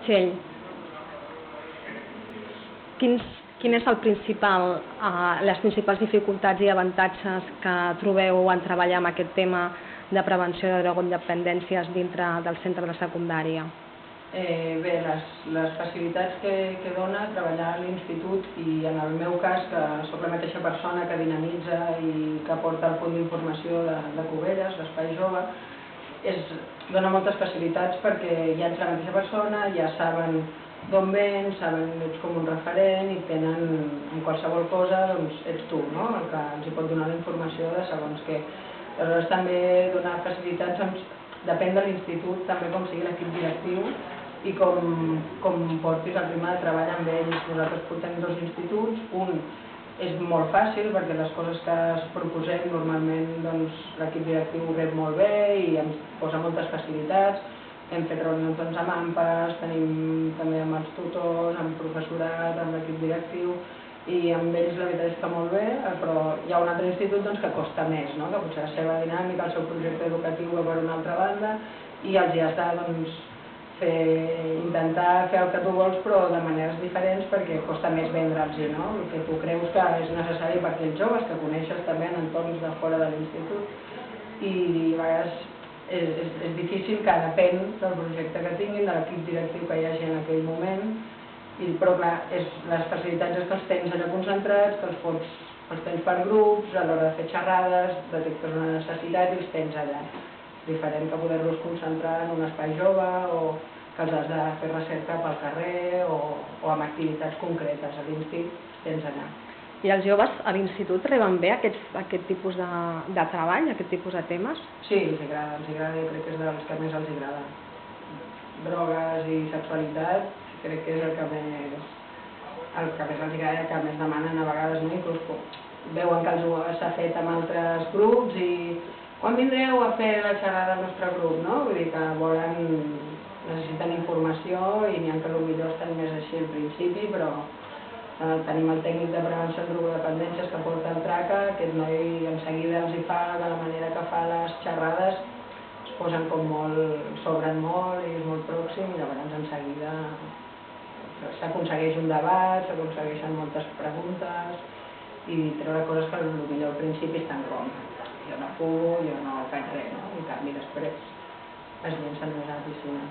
Txell, quin és les principals dificultats i avantatges que trobeu en treballar amb aquest tema de prevenció de drogodependències dintre del centre de secundària? Bé, les facilitats que dona treballar a l'institut i en el meu cas, que sóc la mateixa persona que dinamitza i que porta el punt d'informació de Cubelles, l'Espai Jove, dona moltes facilitats perquè ja ets la mateixa persona, ja saben d'on vens, saben que ets com un referent i tenen en qualsevol cosa, doncs ets tu, no?, el que els pot donar la informació de segons què. Aleshores també donar facilitats, depèn de l'institut, també com sigui l'equip directiu i com portis el ritme de treball amb ells. Nosaltres portem 2 instituts, un és molt fàcil perquè les coses que es proposem normalment l'equip directiu ho rep molt bé i ens posa moltes facilitats. Hem fet reunions amb AMPAs, tenim també amb els tutors, amb professorat, amb l'equip directiu i amb ells la veritat és que molt bé, però hi ha un altre institut que costa més, que potser la seva dinàmica, el seu projecte educatiu va per una altra banda i els has de intentar fer el que tu vols però de maneres diferents perquè costa més vendre'ls, no? El que tu creus que és necessari per aquells joves que coneixes també en entorns de fora de l'institut i a vegades és difícil, que depèn del projecte que tinguin, de l'equip directiu que hi hagi en aquell moment, però clar, les facilitats és que els tens allà concentrats, que els tens per grups, a l'hora de fer xerrades, detectes una necessitat i els tens allà. Diferent que poder-los concentrar en un espai jove o que els has de fer recerca pel carrer o amb activitats concretes. A l'institut tens allà. I els joves a l'institut reben bé aquest tipus de treball, aquest tipus de temes? Sí, els agrada, jo crec que és dels que més els agrada. Drogues i sexualitat crec que és el que més els agrada i el que més demanen a vegades, inclús veuen que s'ha fet amb altres grups i quan vindreu a fer la xerrada del nostre grup, no? Vull dir que necessiten informació i n'hi ha que potser estan més així al principi, però tenim el tècnic de prevenció en drogodependències que porta el TRACA, aquest noi en seguida els hi fa, de la manera que fa les xerrades, es posen com molt, s'obren molt i és molt pròxim i llavors en seguida s'aconsegueix un debat, s'aconsegueixen moltes preguntes i treure coses que potser al principi estan com jo no fumo, jo no faig res, no? En canvi després es llencen més a la piscina.